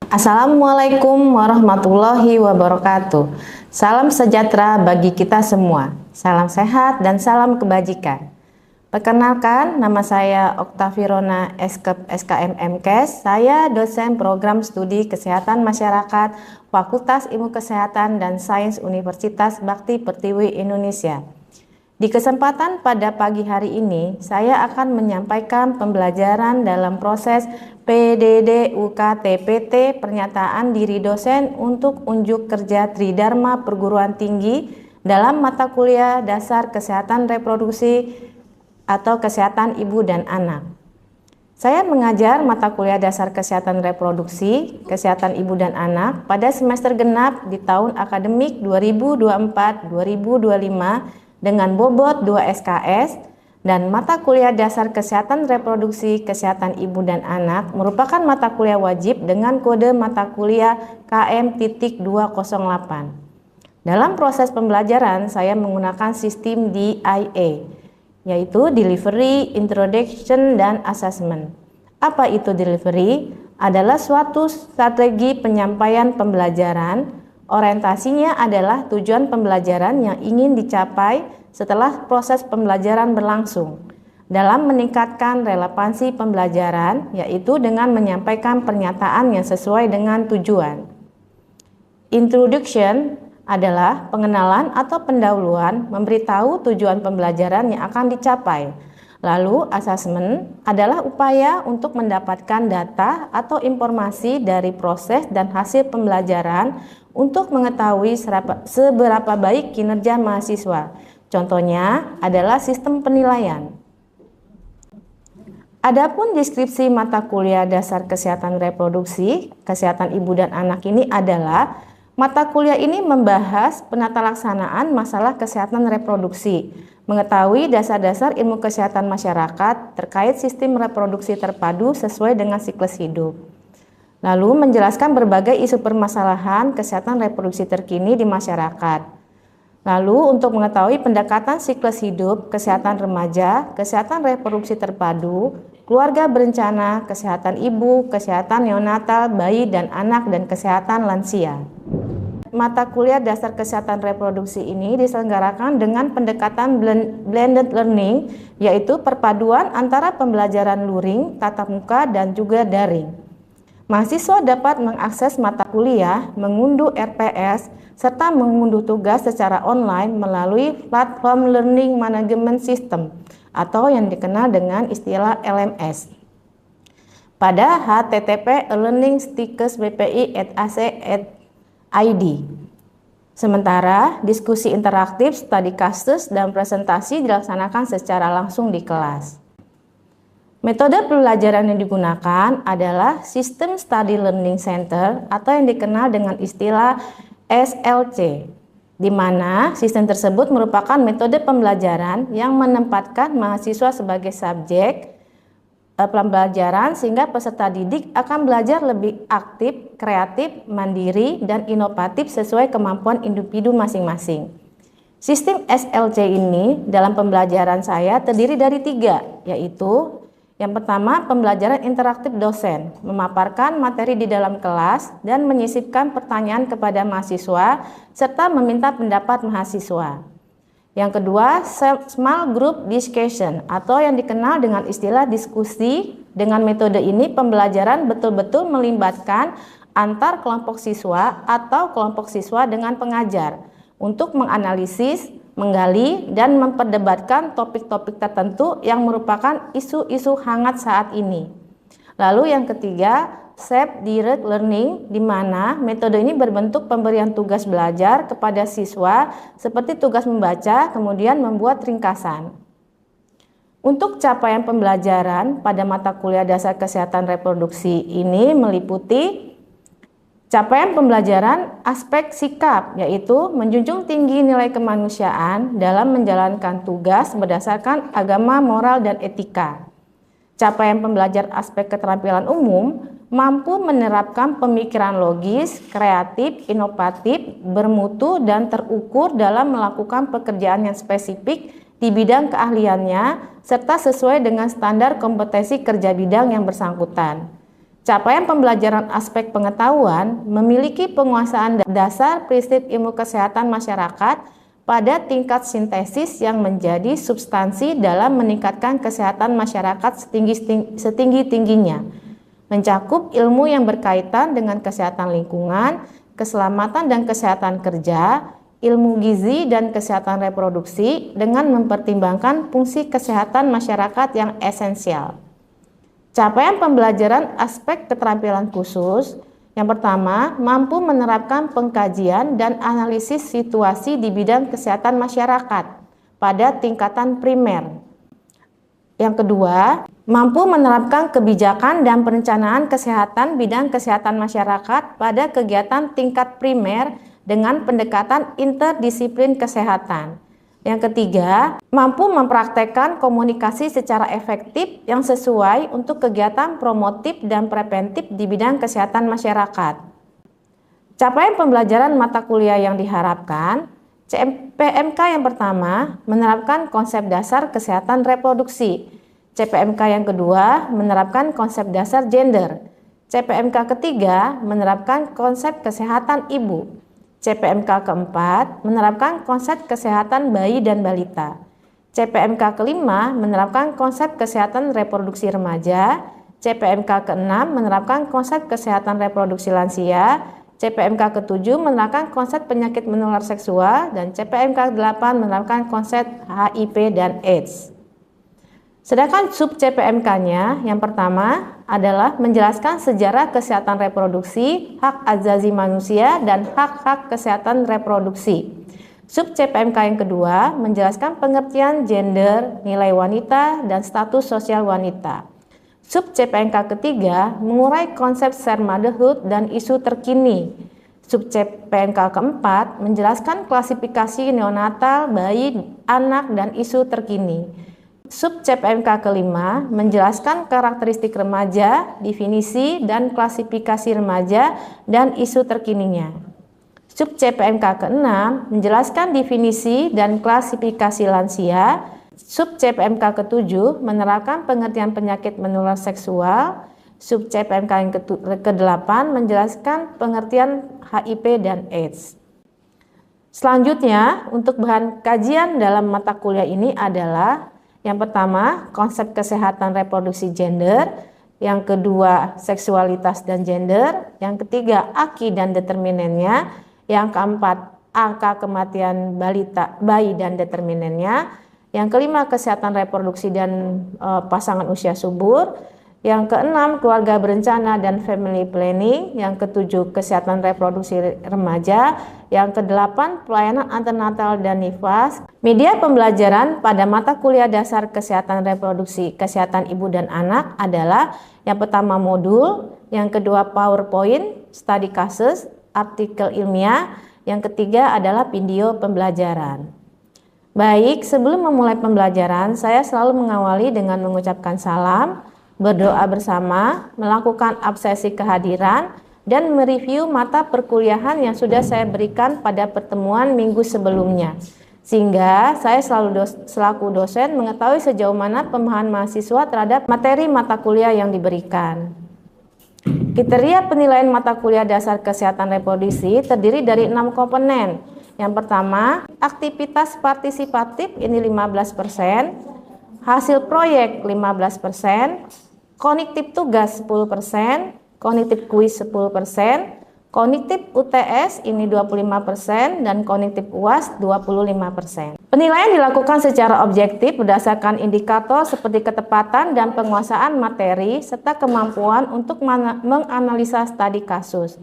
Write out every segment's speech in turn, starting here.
Assalamualaikum warahmatullahi wabarakatuh. Salam sejahtera bagi kita semua. Salam sehat dan salam kebajikan. Perkenalkan, nama saya Oktavierona Eskep SKM MKes. Saya dosen program studi Kesehatan Masyarakat Fakultas Ilmu Kesehatan dan Sains Universitas Bakti Pertiwi Indonesia. Di kesempatan pada pagi hari ini, saya akan menyampaikan pembelajaran dalam proses PDD UKT-PT Pernyataan Diri Dosen untuk Unjuk Kerja Tridharma Perguruan Tinggi dalam mata kuliah Dasar Kesehatan Reproduksi atau Kesehatan Ibu dan Anak. Saya mengajar mata kuliah Dasar Kesehatan Reproduksi, Kesehatan Ibu dan Anak pada semester genap di tahun akademik 2024-2025 dengan bobot 2 SKS, dan mata kuliah Dasar Kesehatan Reproduksi, Kesehatan Ibu dan Anak merupakan mata kuliah wajib dengan kode mata kuliah KM.208. Dalam proses pembelajaran, saya menggunakan sistem DIA, yaitu Delivery, Introduction, dan Assessment. Apa itu delivery? Adalah suatu strategi penyampaian pembelajaran. Orientasinya adalah tujuan pembelajaran yang ingin dicapai setelah proses pembelajaran berlangsung dalam meningkatkan relevansi pembelajaran, yaitu dengan menyampaikan pernyataan yang sesuai dengan tujuan. Introduction adalah pengenalan atau pendahuluan, memberitahu tujuan pembelajaran yang akan dicapai. Lalu assessment adalah upaya untuk mendapatkan data atau informasi dari proses dan hasil pembelajaran untuk mengetahui seberapa baik kinerja mahasiswa. Contohnya adalah sistem penilaian. Adapun deskripsi mata kuliah Dasar Kesehatan Reproduksi, Kesehatan Ibu dan Anak ini adalah mata kuliah ini membahas penatalaksanaan masalah kesehatan reproduksi, mengetahui dasar-dasar ilmu kesehatan masyarakat terkait sistem reproduksi terpadu sesuai dengan siklus hidup. Lalu menjelaskan berbagai isu permasalahan kesehatan reproduksi terkini di masyarakat. Lalu untuk mengetahui pendekatan siklus hidup, kesehatan remaja, kesehatan reproduksi terpadu, keluarga berencana, kesehatan ibu, kesehatan neonatal, bayi dan anak, dan kesehatan lansia. Mata kuliah Dasar Kesehatan Reproduksi ini diselenggarakan dengan pendekatan blended learning, yaitu perpaduan antara pembelajaran luring, tatap muka, dan juga daring. Mahasiswa dapat mengakses mata kuliah, mengunduh RPS, serta mengunduh tugas secara online melalui platform Learning Management System atau yang dikenal dengan istilah LMS pada http://learningstickers.bpi.ac.id. Sementara diskusi interaktif, study cases, dan presentasi dilaksanakan secara langsung di kelas. Metode pembelajaran yang digunakan adalah System Study Learning Center atau yang dikenal dengan istilah SLC, di mana sistem tersebut merupakan metode pembelajaran yang menempatkan mahasiswa sebagai subjek pembelajaran sehingga peserta didik akan belajar lebih aktif, kreatif, mandiri, dan inovatif sesuai kemampuan individu masing-masing. Sistem SLC ini dalam pembelajaran saya terdiri dari 3, yaitu yang pertama, pembelajaran interaktif dosen, memaparkan materi di dalam kelas dan menyisipkan pertanyaan kepada mahasiswa serta meminta pendapat mahasiswa. Yang kedua, small group discussion atau yang dikenal dengan istilah diskusi. Dengan metode ini, pembelajaran betul-betul melibatkan antar kelompok siswa atau kelompok siswa dengan pengajar untuk menganalisis, menggali, dan memperdebatkan topik-topik tertentu yang merupakan isu-isu hangat saat ini. Lalu yang ketiga, self-direct learning, di mana metode ini berbentuk pemberian tugas belajar kepada siswa seperti tugas membaca, kemudian membuat ringkasan. Untuk capaian pembelajaran pada mata kuliah Dasar Kesehatan Reproduksi ini meliputi capaian pembelajaran aspek sikap, yaitu menjunjung tinggi nilai kemanusiaan dalam menjalankan tugas berdasarkan agama, moral, dan etika. Capaian pembelajaran aspek keterampilan umum mampu menerapkan pemikiran logis, kreatif, inovatif, bermutu, dan terukur dalam melakukan pekerjaan yang spesifik di bidang keahliannya, serta sesuai dengan standar kompetensi kerja bidang yang bersangkutan. Capaian pembelajaran aspek pengetahuan memiliki penguasaan dasar prinsip ilmu kesehatan masyarakat pada tingkat sintesis yang menjadi substansi dalam meningkatkan kesehatan masyarakat setinggi-tingginya, mencakup ilmu yang berkaitan dengan kesehatan lingkungan, keselamatan dan kesehatan kerja, ilmu gizi dan kesehatan reproduksi dengan mempertimbangkan fungsi kesehatan masyarakat yang esensial. Capaian pembelajaran aspek keterampilan khusus, yang pertama, mampu menerapkan pengkajian dan analisis situasi di bidang kesehatan masyarakat pada tingkatan primer. Yang kedua, mampu menerapkan kebijakan dan perencanaan kesehatan bidang kesehatan masyarakat pada kegiatan tingkat primer dengan pendekatan interdisiplin kesehatan. Yang ketiga, mampu mempraktekkan komunikasi secara efektif yang sesuai untuk kegiatan promotif dan preventif di bidang kesehatan masyarakat. Capaian pembelajaran mata kuliah yang diharapkan, CPMK yang pertama menerapkan konsep dasar kesehatan reproduksi, CPMK yang kedua menerapkan konsep dasar gender, CPMK ketiga menerapkan konsep kesehatan ibu, CPMK keempat menerapkan konsep kesehatan bayi dan balita. CPMK kelima menerapkan konsep kesehatan reproduksi remaja. CPMK keenam menerapkan konsep kesehatan reproduksi lansia. CPMK ketujuh menerapkan konsep penyakit menular seksual. Dan CPMK delapan menerapkan konsep HIV dan AIDS. Sedangkan sub CPMK-nya yang pertama adalah menjelaskan sejarah kesehatan reproduksi, hak asasi manusia, dan hak-hak kesehatan reproduksi. Sub CPMK yang kedua menjelaskan pengertian gender, nilai wanita, dan status sosial wanita. Sub CPMK ketiga mengurai konsep shared motherhood dan isu terkini. Sub CPMK keempat menjelaskan klasifikasi neonatal, bayi, anak, dan isu terkini. Sub CPMK kelima menjelaskan karakteristik remaja, definisi dan klasifikasi remaja dan isu terkininya. Sub CPMK keenam menjelaskan definisi dan klasifikasi lansia. Sub CPMK ketujuh menerapkan pengertian penyakit menular seksual. Sub CPMK yang ke-8 menjelaskan pengertian HIV dan AIDS. Selanjutnya, untuk bahan kajian dalam mata kuliah ini adalah yang pertama, konsep kesehatan reproduksi gender. Yang kedua, seksualitas dan gender. Yang ketiga, AKI dan determinannya. Yang keempat, angka kematian bayi dan determinannya. Yang kelima, kesehatan reproduksi dan pasangan usia subur. Yang keenam, keluarga berencana dan family planning. Yang ketujuh, kesehatan reproduksi remaja. Yang kedelapan, pelayanan antenatal dan nifas. Media pembelajaran pada mata kuliah dasar kesehatan reproduksi, kesehatan ibu dan anak adalah yang pertama modul, yang kedua PowerPoint, study cases, artikel ilmiah, yang ketiga adalah video pembelajaran. Baik, sebelum memulai pembelajaran, saya selalu mengawali dengan mengucapkan salam, berdoa bersama, melakukan absesi kehadiran, dan mereview mata perkuliahan yang sudah saya berikan pada pertemuan minggu sebelumnya. Sehingga saya selaku dosen mengetahui sejauh mana pemahaman mahasiswa terhadap materi mata kuliah yang diberikan. Kriteria penilaian mata kuliah dasar kesehatan reproduksi terdiri dari 6 komponen. Yang pertama, aktivitas partisipatif ini 15%, hasil proyek 15%, kognitif tugas 10%, kognitif kuis 10%, kognitif UTS ini 25%, dan kognitif UAS 25%. Penilaian dilakukan secara objektif berdasarkan indikator seperti ketepatan dan penguasaan materi serta kemampuan untuk menganalisa studi kasus.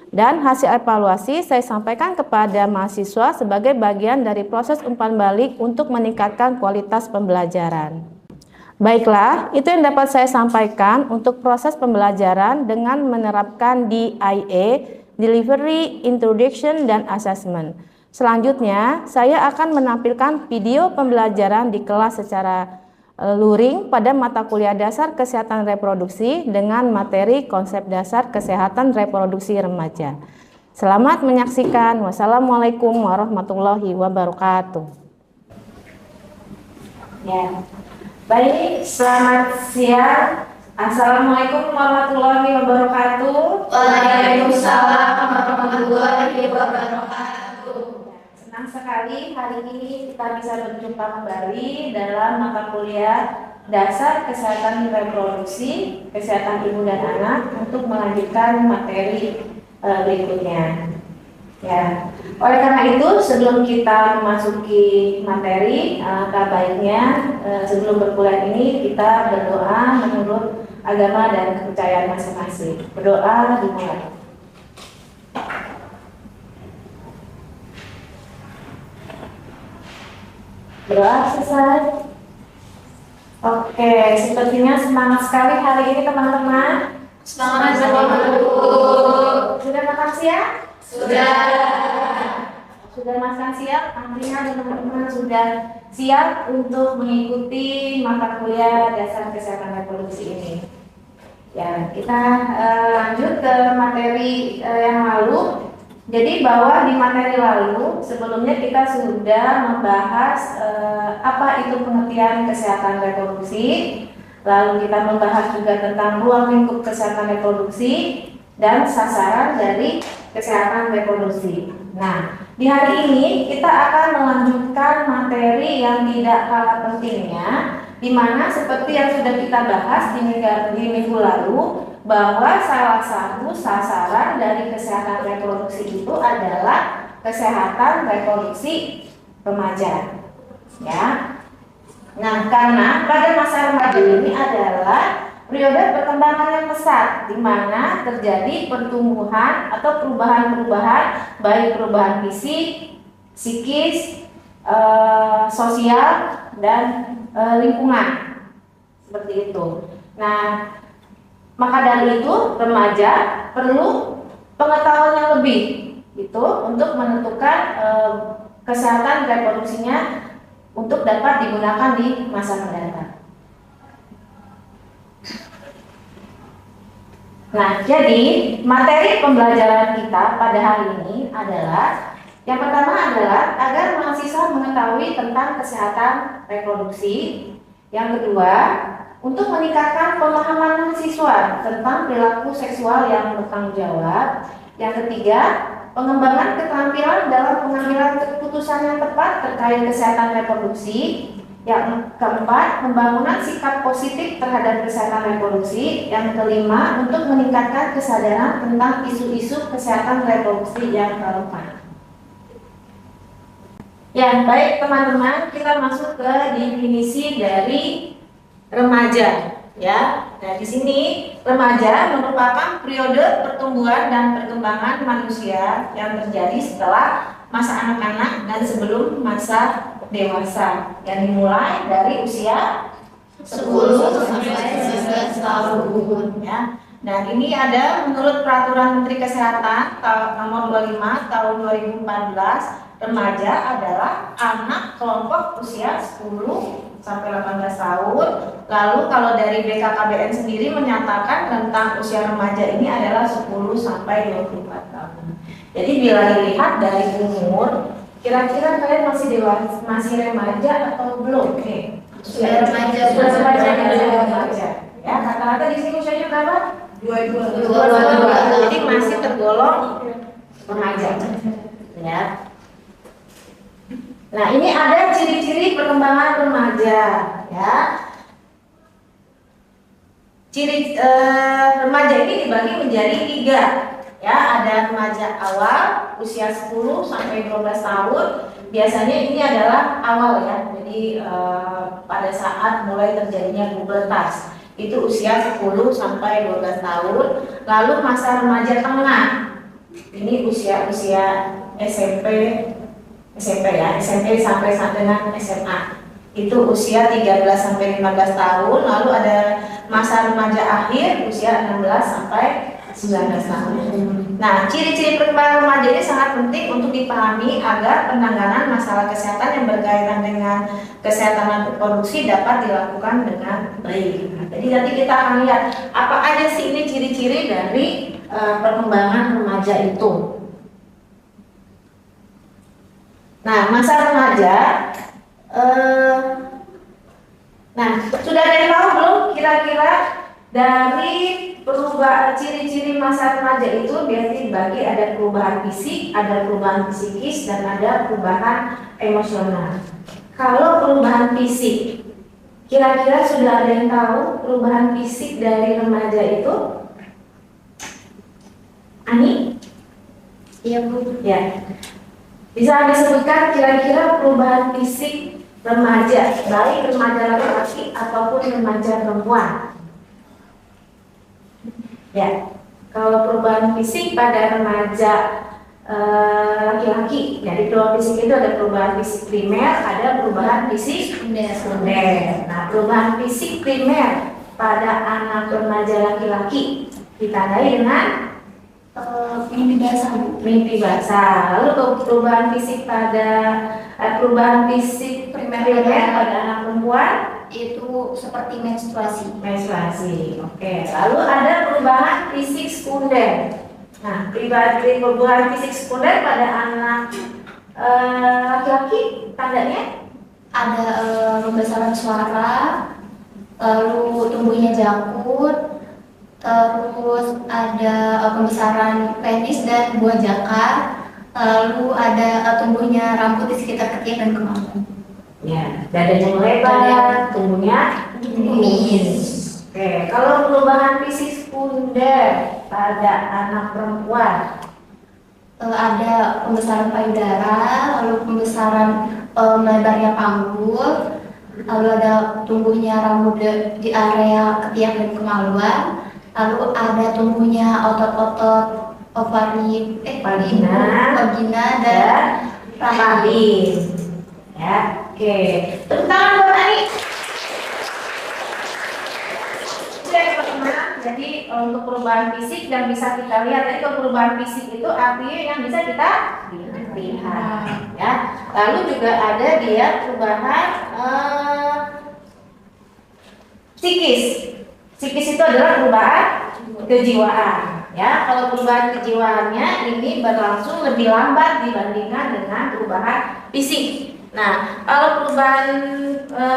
Dan hasil evaluasi saya sampaikan kepada mahasiswa sebagai bagian dari proses umpan balik untuk meningkatkan kualitas pembelajaran. Baiklah, itu yang dapat saya sampaikan untuk proses pembelajaran dengan menerapkan DIA, Delivery, Introduction, dan Assessment. Selanjutnya, saya akan menampilkan video pembelajaran di kelas secara luring pada mata kuliah dasar kesehatan reproduksi dengan materi konsep dasar kesehatan reproduksi remaja. Selamat menyaksikan. Wassalamualaikum warahmatullahi wabarakatuh. Ya. Baik, selamat siang Assalamualaikum warahmatullahi wabarakatuh. Waalaikumsalam warahmatullahi wabarakatuh. Senang sekali hari ini kita bisa berjumpa kembali dalam mata kuliah Dasar Kesehatan Reproduksi, Kesehatan Ibu dan Anak untuk melanjutkan materi berikutnya. Ya, oleh karena itu sebelum kita memasuki materi, baiknya sebelum berkuliah ini kita berdoa menurut agama dan kepercayaan masing-masing. Berdoa dimulai. Berdoa selesai. Oke, sepertinya semangat sekali hari ini teman-teman. Semangat Bu. Sudah makan siang? Sudah. Sudah makan siang? Artinya teman-teman sudah siap untuk mengikuti mata kuliah Dasar Kesehatan Reproduksi ini. Ya, kita lanjut ke materi yang lalu. Jadi bahwa di materi lalu sebelumnya kita sudah membahas apa itu pengertian kesehatan reproduksi. Lalu kita membahas juga tentang ruang lingkup kesehatan reproduksi dan sasaran dari kesehatan reproduksi. Nah, di hari ini kita akan melanjutkan materi yang tidak kalah pentingnya, di mana seperti yang sudah kita bahas di minggu lalu, bahwa salah satu sasaran dari kesehatan reproduksi itu adalah kesehatan reproduksi remaja. Ya. Nah, karena pada masa remaja ini adalah periode perkembangan yang pesat, di mana terjadi pertumbuhan atau perubahan-perubahan, baik perubahan fisik, psikis, sosial, dan lingkungan. Seperti itu. Nah, maka dari itu remaja perlu pengetahuan yang lebih, gitu, untuk menentukan kesehatan reproduksinya untuk dapat digunakan di masa mendatang. Nah, jadi materi pembelajaran kita pada hari ini adalah yang pertama adalah agar mahasiswa mengetahui tentang kesehatan reproduksi. Yang kedua, untuk meningkatkan pemahaman mahasiswa tentang perilaku seksual yang bertanggung jawab. Yang ketiga, pengembangan keterampilan dalam pengambilan keputusan yang tepat terkait kesehatan reproduksi. Yang keempat, pembangunan sikap positif terhadap kesehatan reproduksi. Yang kelima, untuk meningkatkan kesadaran tentang isu-isu kesehatan reproduksi yang relevan. Ya, baik teman-teman, kita masuk ke definisi dari remaja. Ya, nah di sini remaja merupakan periode pertumbuhan dan perkembangan manusia yang terjadi setelah masa anak-anak dan sebelum masa dewasa, yang dimulai dari usia 10 sampai 19 tahun. Ya. Nah, ini ada menurut Peraturan Menteri Kesehatan nomor 25 tahun 2014, remaja adalah anak kelompok usia 10 sampai 18 tahun. Lalu kalau dari BKKBN sendiri menyatakan tentang usia remaja ini adalah 10 sampai 24 tahun. Jadi bila dilihat dari umur, kira-kira kalian masih dewasa, masih remaja atau belum? Nih, Sudah remaja. Ya, kata-kata di sini usianya berapa? 22. Jadi masih tergolong remaja. Ya. Nah, ini ada ciri-ciri perkembangan remaja, ya. Ciri remaja ini dibagi menjadi 3. Ya, ada remaja awal usia 10 sampai 12 tahun. Biasanya ini adalah awal ya. Jadi pada saat mulai terjadinya pubertas. Itu usia 10 sampai 12 tahun. Lalu masa remaja tengah. Ini usia-usia SMP ya, SMP sampai dengan SMA. Itu usia 13 sampai 15 tahun. Lalu ada masa remaja akhir usia 16 sampai 19 tahun. Nah, ciri-ciri perkembangan remaja ini sangat penting untuk dipahami agar penanganan masalah kesehatan yang berkaitan dengan kesehatan reproduksi dapat dilakukan dengan baik. Nah, jadi nanti kita akan lihat apa aja sih ini ciri-ciri dari perkembangan remaja itu. Nah, masa remaja, nah sudah ada yang tahu belum kira-kira Dari perubahan ciri-ciri masa remaja itu biasanya dibagi ada perubahan fisik, ada perubahan psikis, dan ada perubahan emosional. Kalau perubahan fisik, kira-kira sudah ada yang tahu perubahan fisik dari remaja itu? Ani? Iya, Bu. Ya. Bisa disebutkan kira-kira perubahan fisik remaja, baik remaja laki-laki ataupun remaja perempuan? Ya, kalau perubahan fisik pada remaja laki-laki, jadi perubahan fisik itu ada perubahan fisik primer, ada perubahan fisik sekunder. Nah, perubahan fisik primer pada anak remaja laki-laki ditandai dengan Mimpi basah, Bu. mimpi basah. Lalu perubahan fisik pada perubahan fisik primer pada anak perempuan Itu seperti menstruasi. menstruasi. Oke. Lalu ada perubahan fisik sekunder. Nah, perubahan fisik sekunder pada anak laki-laki tandanya Ada pembesaran suara, lalu tumbuhnya jangkut, terus ada pembesaran penis dan buah jakar, lalu ada tumbuhnya rambut di sekitar ketiak dan kemaluan. ya, dadanya melebar, tubuhnya Kumis. Oke, kalau perubahan fisik sekunder pada anak perempuan Ada pembesaran payudara, lalu pembesaran melebarnya panggul, lalu ada tumbuhnya rambut di area ketiak dan kemaluan, lalu ada tumbuhnya otot-otot vagina dan rahim. Ya, oke. Tepuk tangan buat Ani. Jadi untuk perubahan fisik dan bisa kita lihat, jadi kalau perubahan fisik itu artinya yang bisa kita lihat, ya. Lalu juga ada dia perubahan psikis. Psikis itu adalah perubahan kejiwaan, ya. Kalau perubahan kejiwaannya ini berlangsung lebih lambat dibandingkan dengan perubahan fisik. Nah, kalau perubahan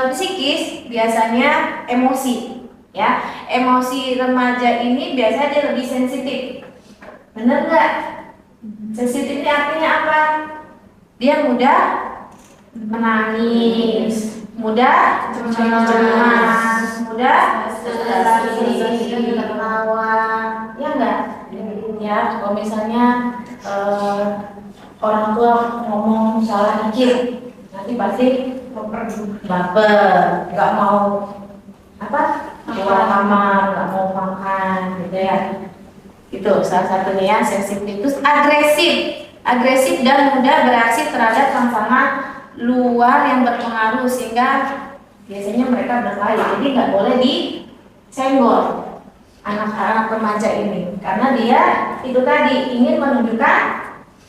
psikis biasanya emosi, ya. Emosi remaja ini biasanya dia lebih sensitif. Benar nggak? Sensitif ini artinya apa? Dia mudah menangis, mudah cemas, mudah tertawa, ya enggak? Ya, kalau misalnya orang tua ngomong salah dikit, nanti pasti baper, nggak mau keluar kamar, nggak mau makan, gitu ya. Itu salah satunya ya, sensitif. Terus agresif dan mudah bereaksi terhadap rangsangan luar yang berpengaruh, sehingga biasanya mereka berkelahi. Jadi nggak boleh disenggol anak-anak remaja ini, karena dia itu tadi ingin menunjukkan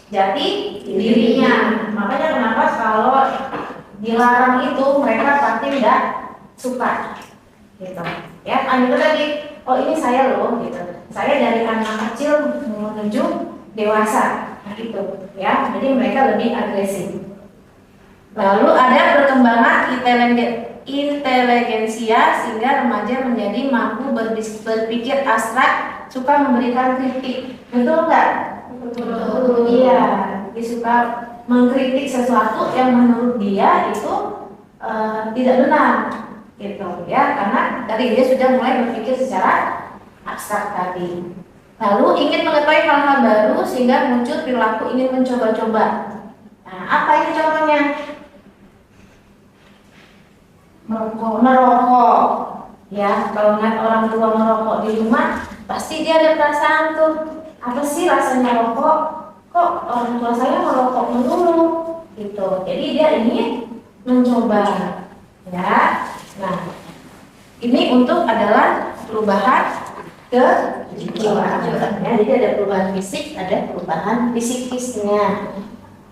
jati dirinya. Makanya kenapa kalau dilarang itu mereka pasti nggak suka, gitu. Ya, itu tadi. Oh, ini saya loh, gitu. Saya dari anak kecil menuju dewasa, gitu. Ya, jadi mereka lebih agresif. Lalu ada perkembangan inteligensia sehingga remaja menjadi mampu berpikir abstrak, suka memberikan kritik. Betul nggak? Betul. Iya, dia suka mengkritik sesuatu yang menurut dia itu tidak benar, gitu ya, karena tadi dia sudah mulai berpikir secara abstrak tadi. Lalu ingin mengetahui hal-hal baru sehingga muncul perilaku ingin mencoba-coba. Nah, apa ini contohnya? Merokok. Ya, kalau ngeliat orang tua merokok di rumah, pasti dia ada perasaan tuh, apa sih rasanya rokok? Kok orang tua saya merokok melulu, gitu. Jadi dia ingin mencoba, ya. Nah, ini untuk adalah perubahan kejiwaan. Ya, jadi ada perubahan fisik, ada perubahan psikisnya.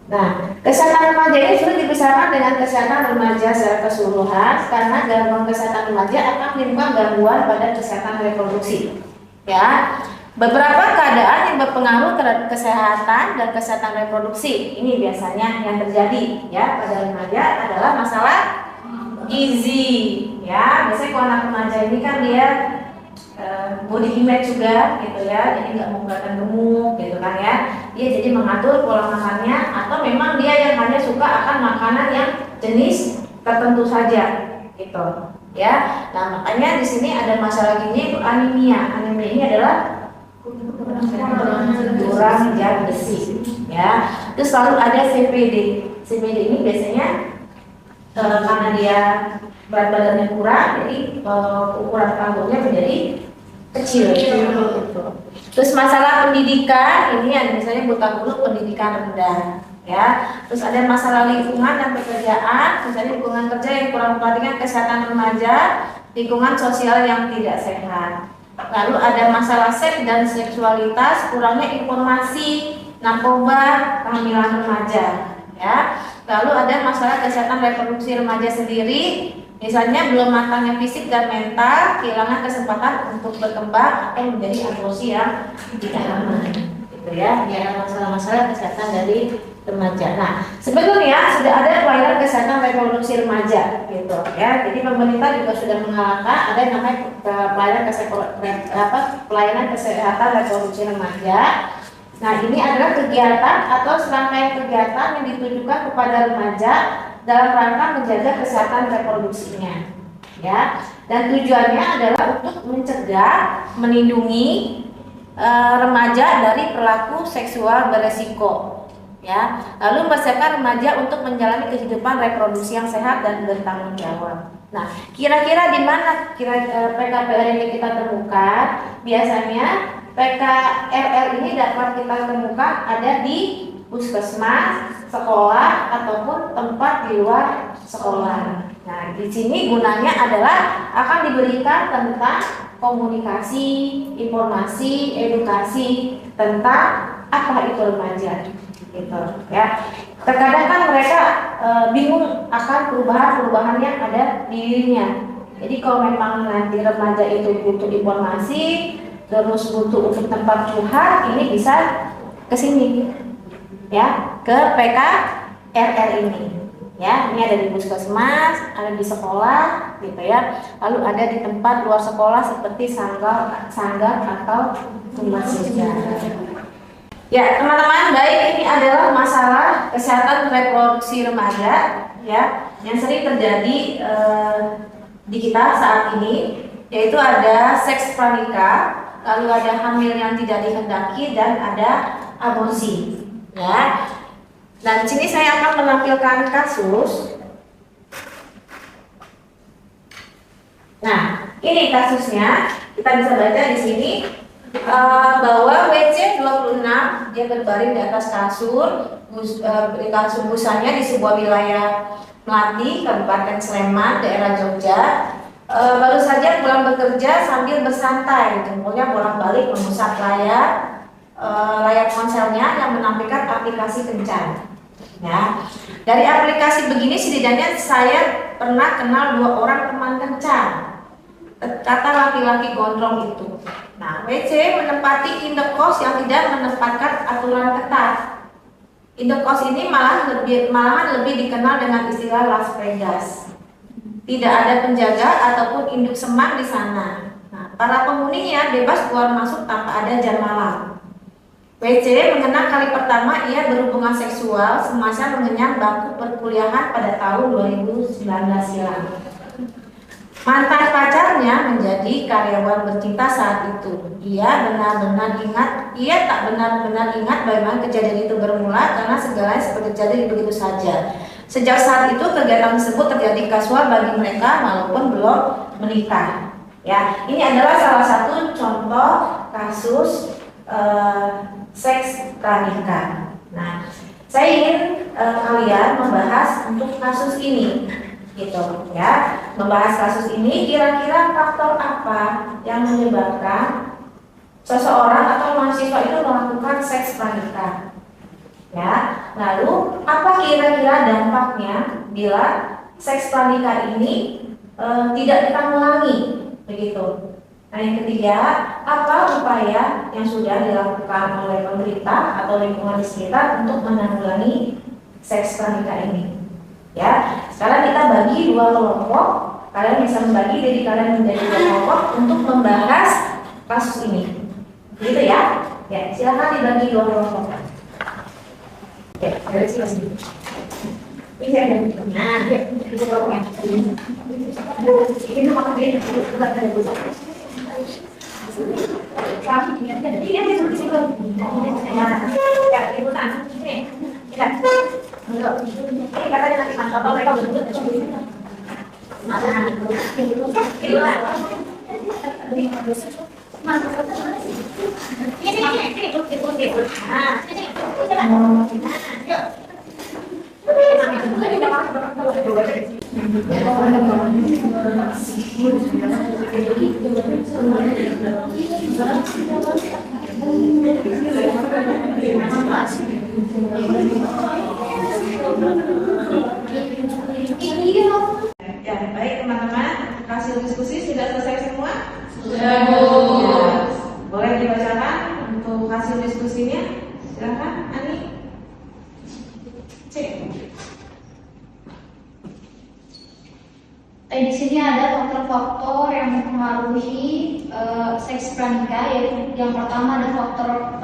Nah, kesehatan remaja ini sudah dipisahkan dengan kesehatan remaja secara keseluruhan, karena gangguan kesehatan remaja akan menimbulkan gangguan pada kesehatan reproduksi. Ya, beberapa keadaan yang berpengaruh terhadap kesehatan dan kesehatan reproduksi ini biasanya yang terjadi ya pada remaja adalah masalah gizi. Ya, biasanya kalau anak remaja ini kan dia body image juga gitu ya, jadi nggak mau kelihatan gemuk gitu kan ya. Dia jadi mengatur pola makannya, atau memang dia yang hanya suka akan makanan yang jenis tertentu saja gitu ya. Nah makanya di sini ada masalah gini, itu anemia. Anemia ini adalah kurang zat besi ya. Terus selalu ada CPD. CPD ini biasanya karena dia berat badannya kurang, jadi ukuran panggungnya menjadi kecil gitu. Terus masalah pendidikan ini ada misalnya buta huruf, pendidikan rendah ya. Terus ada masalah lingkungan dan pekerjaan, misalnya lingkungan kerja yang kurang memperhatikan kesehatan remaja, lingkungan sosial yang tidak sehat. Lalu ada masalah seks dan seksualitas, kurangnya informasi, narkoba, kehamilan remaja ya. Lalu ada masalah kesehatan reproduksi remaja sendiri, misalnya belum matangnya fisik dan mental, kehilangan kesempatan untuk berkembang atau menjadi aborsi yang tidak aman gitu ya. Ini ada masalah-masalah kesehatan dari remaja. Nah, sebetulnya sudah ada pelayanan kesehatan reproduksi remaja gitu ya. Jadi pemerintah juga sudah mengalahkan ada yang namanya pelayanan kesehatan reproduksi remaja. Nah, ini adalah kegiatan atau serangkaian kegiatan yang ditujukan kepada remaja dalam rangka menjaga kesehatan reproduksinya ya. Dan tujuannya adalah untuk mencegah, melindungi remaja dari perilaku seksual beresiko ya. Lalu mempersiapkan remaja untuk menjalani kehidupan reproduksi yang sehat dan bertanggung jawab. Nah, kira-kira di mana PKPR ini kita temukan? Biasanya PKRR ini dapat kita temukan ada di puskesmas, sekolah, ataupun tempat di luar sekolah. Nah, di sini gunanya adalah akan diberikan tentang komunikasi, informasi, edukasi tentang apa itu remaja, gitu ya. Terkadang kan mereka bingung akan perubahan-perubahan yang ada di dirinya. Jadi kalau memang nanti remaja itu butuh informasi, terus butuh untuk tempat curhat, ini bisa ke sini ya, ke PKRR ini ya. Ini ada di puskesmas, ada di sekolah gitu ya. Lalu ada di tempat luar sekolah seperti sanggar atau rumah siswa. Ya teman-teman, baik, ini adalah masalah kesehatan reproduksi remaja ya, yang sering terjadi di kita saat ini, yaitu ada seks pranikah, lalu ada hamil yang tidak dikehendaki, dan ada aborsi ya. Dan di sini saya akan menampilkan kasus. Nah, ini kasusnya. Kita bisa baca di sini bahwa WC 26 dia berbaring di atas kasur busanya di sebuah wilayah Melati, Kabupaten Sleman, daerah Jogja. Baru saja pulang bekerja sambil bersantai, jempolnya bolak-balik mengusap layar ponselnya yang menampilkan aplikasi kencan. Ya, dari aplikasi begini setidaknya saya pernah kenal 2 orang teman kencan, kata laki-laki gondrong itu. Nah, WC menempati indekos yang tidak menempatkan aturan ketat. Indekos ini malahan lebih dikenal dengan istilah Las Vegas. Tidak ada penjaga ataupun induk semang di sana. Nah, para penghuninya bebas keluar masuk tanpa ada jam malam. WC mengenang kali pertama ia berhubungan seksual semasa mengenyam bangku perkuliahan pada tahun 2019 silam. Mantan pacarnya menjadi karyawan bercinta saat itu. Ia tak benar-benar ingat bagaimana kejadian itu bermula karena segalanya seperti terjadi begitu saja. Sejak saat itu kegiatan tersebut terjadi kasual bagi mereka walaupun belum menikah. Ya, ini adalah salah satu contoh kasus seks pranikah. Nah, saya ingin kalian membahas untuk kasus ini, gitu ya. Membahas kasus ini, kira-kira faktor apa yang menyebabkan seseorang atau mahasiswa itu melakukan seks pranikah? Ya, lalu apa kira-kira dampaknya bila seks pranikah ini tidak ditanggulangi, begitu? Nah, yang ketiga, apa upaya yang sudah dilakukan oleh pemerintah atau lingkungan di sekitar untuk menanggulangi seks pranikah ini? Ya, sekarang kita bagi 2 kelompok. Kalian bisa membagi diri kalian menjadi 2 kelompok untuk membahas kasus ini. Gitu ya? Ya, silakan dibagi dua kelompok. Ya, dari sini. Ini ada. Nah, itu kelompoknya. Ini nama dia juga ada buku. Kami ini ada di situ. Ya, ikutan. Ini. Lihat. Ini katanya nanti mantap mereka betul. Ya, baik teman-teman, hasil diskusi sudah selesai semua? Sudah, Bu. Ya, boleh dibacakan untuk hasil diskusinya? Silakan, Ani. Cek. Di sini ada faktor-faktor yang mempengaruhi seks pranikah, yaitu yang pertama ada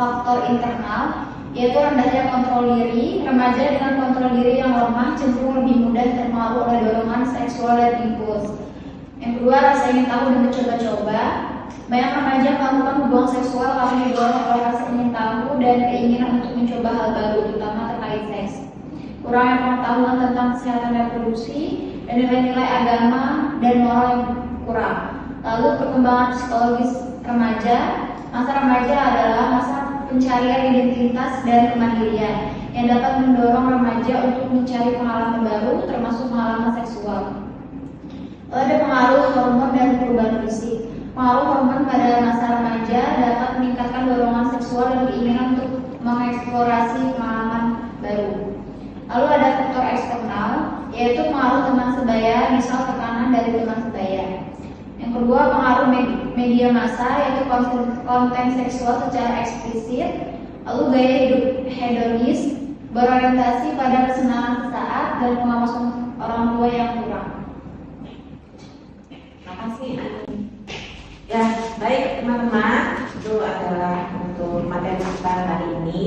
faktor internal, yaitu rendahnya kontrol diri. Remaja dengan kontrol diri yang lemah cenderung lebih mudah terpengaruh oleh dorongan seksual dan impuls. Yang kedua, rasa ingin tahu dan mencoba-coba. Banyak remaja melakukan hubungan seksual karena didorong oleh rasa ingin tahu dan keinginan untuk mencoba hal baru, terutama terkait seks. Kurangnya pengetahuan tentang kesehatan reproduksi dan nilai-nilai agama dan moral yang kurang. Lalu perkembangan psikologis remaja. Masa remaja adalah masa pencarian identitas dan kemandirian yang dapat mendorong remaja untuk mencari pengalaman baru, termasuk pengalaman seksual. Ada pengaruh hormon dan perubahan fisik. Pengaruh hormon pada masa remaja dapat meningkatkan dorongan seksual dan keinginan untuk mengeksplorasi pengalaman baru. Lalu ada faktor eksternal, yaitu pengaruh teman sebaya, misal tekanan dari teman sebaya. Yang kedua, pengaruh media massa, yaitu konten seksual secara eksplisit. Lalu gaya hidup hedonis, berorientasi pada kesenangan sesaat dan pengawasan orang tua yang kurang. Terima kasih, Ani. Ya, baik teman-teman, itu adalah untuk materi kita hari ini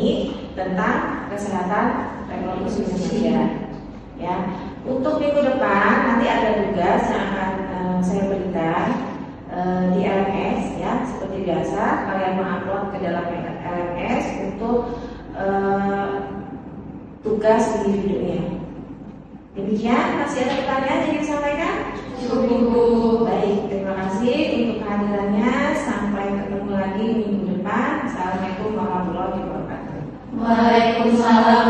tentang kesehatan reproduksi manusia. Ya, untuk minggu depan nanti ada tugas yang akan saya berikan di LMS, ya, seperti biasa kalian mengupload ke dalam LMS untuk tugas individunya. Demikian, masih ada pertanyaan yang disampaikan? Cukup. Baik, terima kasih untuk kehadirannya. Sampai ketemu lagi minggu depan. Assalamualaikum warahmatullahi wabarakatuh. Waalaikumsalam